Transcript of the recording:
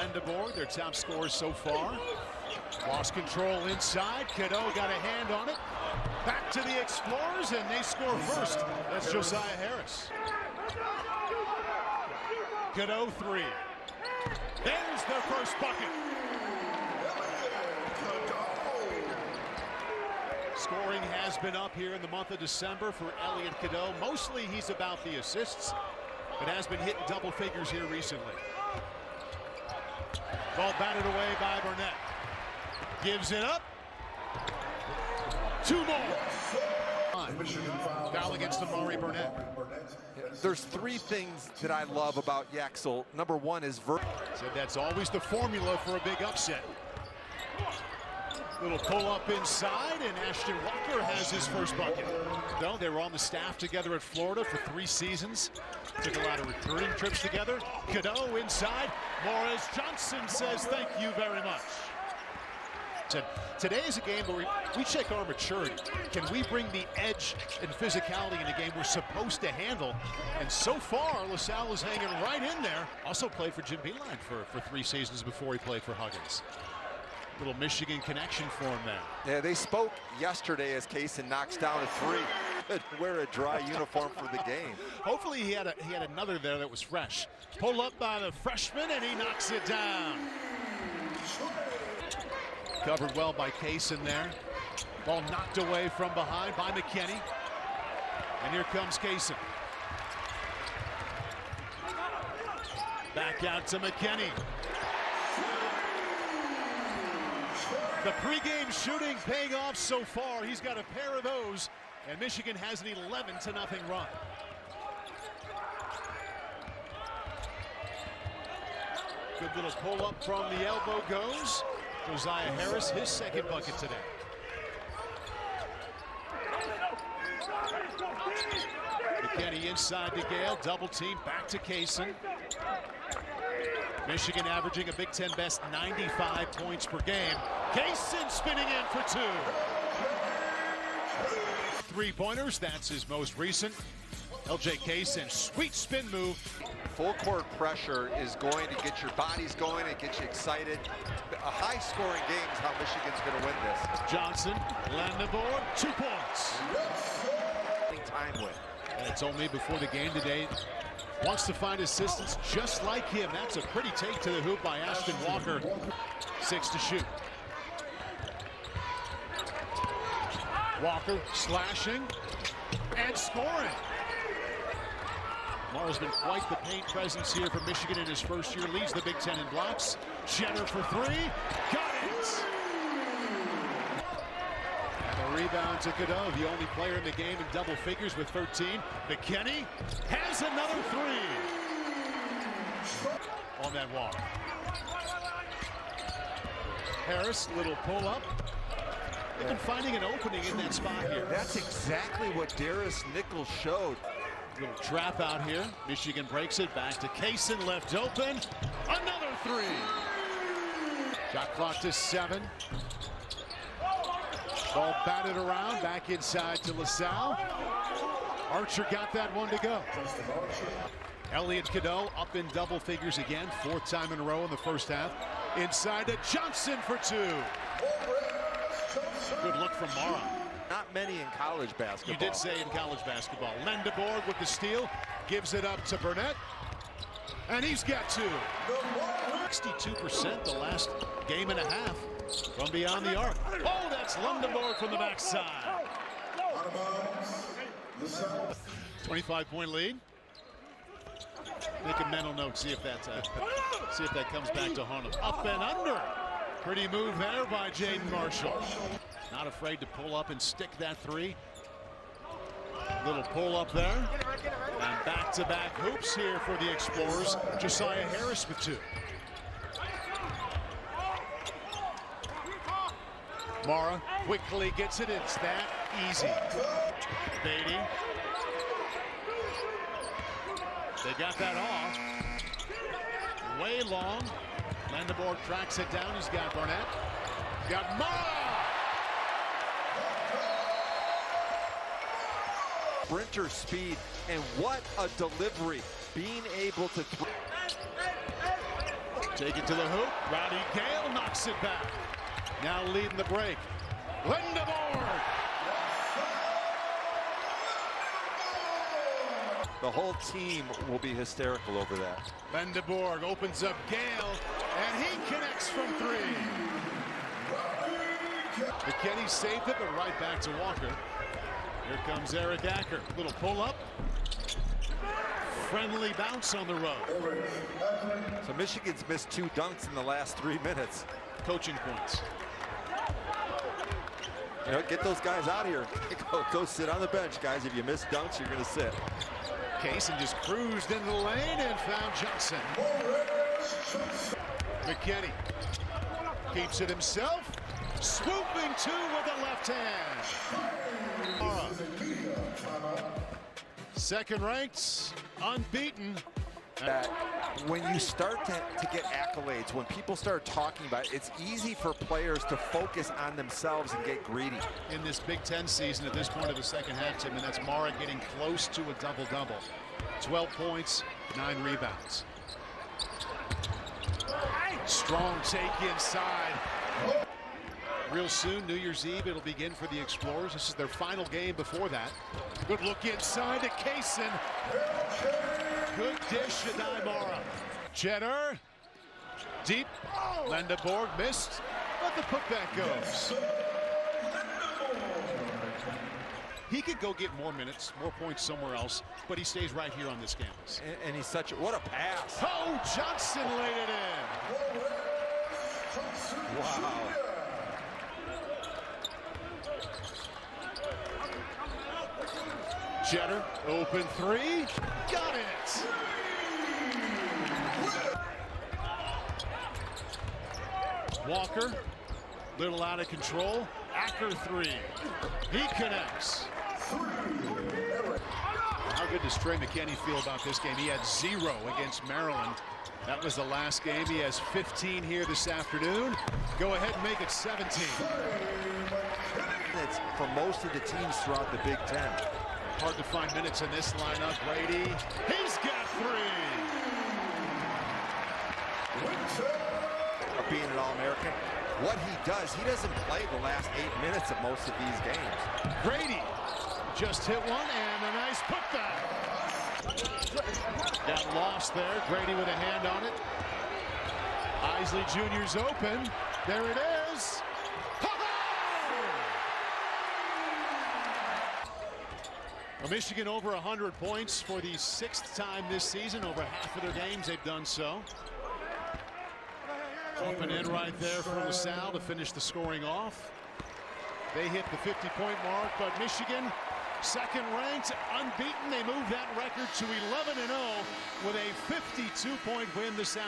Lendeboer, their top scorer so far. Lost control inside. Cadeau got a hand on it. Back to the Explorers, and they score first. That's Josiah Harris. Cadeau 3. There's their first bucket. Scoring has been up here in the month of December for Elliot Cadeau. Mostly he's about the assists, but has been hitting double figures here recently. Ball batted away by Burnett. Gives it up. 2 more. Foul against Amari Burnett. There's 3 things that I love about Yaxel. Number 1 is Said that's always the formula for a big upset. Little pull up inside, and Ashton Walker has his first bucket. No, they were on the staff together at Florida for 3 seasons. Took a lot of recruiting trips together. Cadeau inside. Morris Johnson says thank you very much. Said today is a game where we check our maturity. Can we bring the edge and physicality in a game we're supposed to handle? And so far, LaSalle is hanging right in there. Also played for Jim Beeline for 3 seasons before he played for Huggins. Little Michigan connection for him there. Yeah, they spoke yesterday as Kaysen knocks down a 3. Wear a dry uniform for the game. Hopefully he had another there that was fresh. Pull up by the freshman, and he knocks it down. Covered well by Kaysen there. Ball knocked away from behind by McKinney. And here comes Kaysen. Back out to McKinney. The pregame shooting paying off so far. He's got a pair of those, and Michigan has an 11-0 run. Good little pull up from the elbow goes. Josiah Harris, his second bucket today. McKinney inside to Gale, double team, back to Kaysen. Michigan averaging a Big Ten best 95 points per game. Kaysen spinning in for 2. 3-pointers, that's his most recent. LJ Kaysen, sweet spin move. Full court pressure is going to get your bodies going and get you excited. A high-scoring game is how Michigan's going to win this. Johnson, Lendeboer, 2 points. Time with. And it's only before the game today. Wants to find assistance just like him. That's a pretty take to the hoop by Ashton Walker. 6 to shoot. Walker slashing and scoring. Mara's been quite the paint presence here for Michigan in his first year. Leads the Big Ten in blocks. Jenner for 3. Got it! And the rebound to Cadeau, the only player in the game in double figures with 13. McKinney has another 3 on that walk. Harris, little pull up. They've been finding an opening in that spot here. That's exactly what Darius Nichols showed. Little trap out here. Michigan breaks it back to Kaysen, left open. Another 3. Shot clock to 7. Ball batted around, back inside to LaSalle. Archer got that one to go. Elliot Cadeau up in double figures again, 4th time in a row in the first half. Inside to Johnson for 2. Good look from Mara. Not many in college basketball. You did say in college basketball. Lendeboer with the steal, gives it up to Burnett, and he's got 2. 62% the last game and a half from beyond the arc. Oh, that's Lendeboer from the backside. 25-point lead. Make a mental note, see if that comes back to haunt him. Up and under. Pretty move there by Jaden Marshall. Not afraid to pull up and stick that 3. Little pull up there. And back-to-back hoops here for the Explorers. Josiah Harris with 2. Mara quickly gets it. It's that easy. Beatty. They got that off. Way long. Lendeboer tracks it down. He's got Burnett. Got Mara. Sprinter speed, and what a delivery. Being able to Take it to the hoop. Rowdy Gale knocks it back. Now leading the break. Lindeborg. The whole team will be hysterical over that. Lindeborg opens up Gale, and he connects from three. McKinney saved it, but right back to Walker. Here comes Eric Acker. Little pull-up. Friendly bounce on the road. So Michigan's missed 2 dunks in the last 3 minutes. Coaching points. You know, get those guys out of here. Go sit on the bench, guys. If you miss dunks, you're going to sit. Kaysen just cruised into the lane and found Johnson. McKinney keeps it himself. Swooping two with the left hand. Second ranked, unbeaten. That when you start to get accolades, when people start talking about it, it's easy for players to focus on themselves and get greedy. In this Big Ten season at this point of the second half, Tim, and that's Mara getting close to a double-double. 12 points, 9 rebounds. Strong take inside. Real soon, New Year's Eve, it'll begin for the Explorers. This is their final game before that. Good look inside to Kaysen. Good dish, Shadai Mara. Cheddar. Deep. Lindeborg missed, but the putback goes. He could go get more minutes, more points somewhere else, but he stays right here on this campus. And he's such a, what a pass. Oh, Johnson laid it in. Wow. Cheddar, open three, got it! Walker, little out of control, Acker three, he connects. How good does Trey McKinney feel about this game? He had 0 against Maryland. That was the last game. He has 15 here this afternoon. Go ahead and make it 17. It's for most of the teams throughout the Big Ten. Hard to find minutes in this lineup. Brady, he's got 3. Being an All-American, what he does, he doesn't play the last 8 minutes of most of these games. Grady just hit one and a nice putback. Got lost there. Grady with a hand on it. Isley Jr.'s open. There it is. Michigan over 100 points for the 6th time this season. Over half of their games they've done so. Open in right there for Salle to finish the scoring off. They hit the 50-point mark, but Michigan, second ranked, unbeaten. They move that record to 11-0 with a 52-point win this afternoon.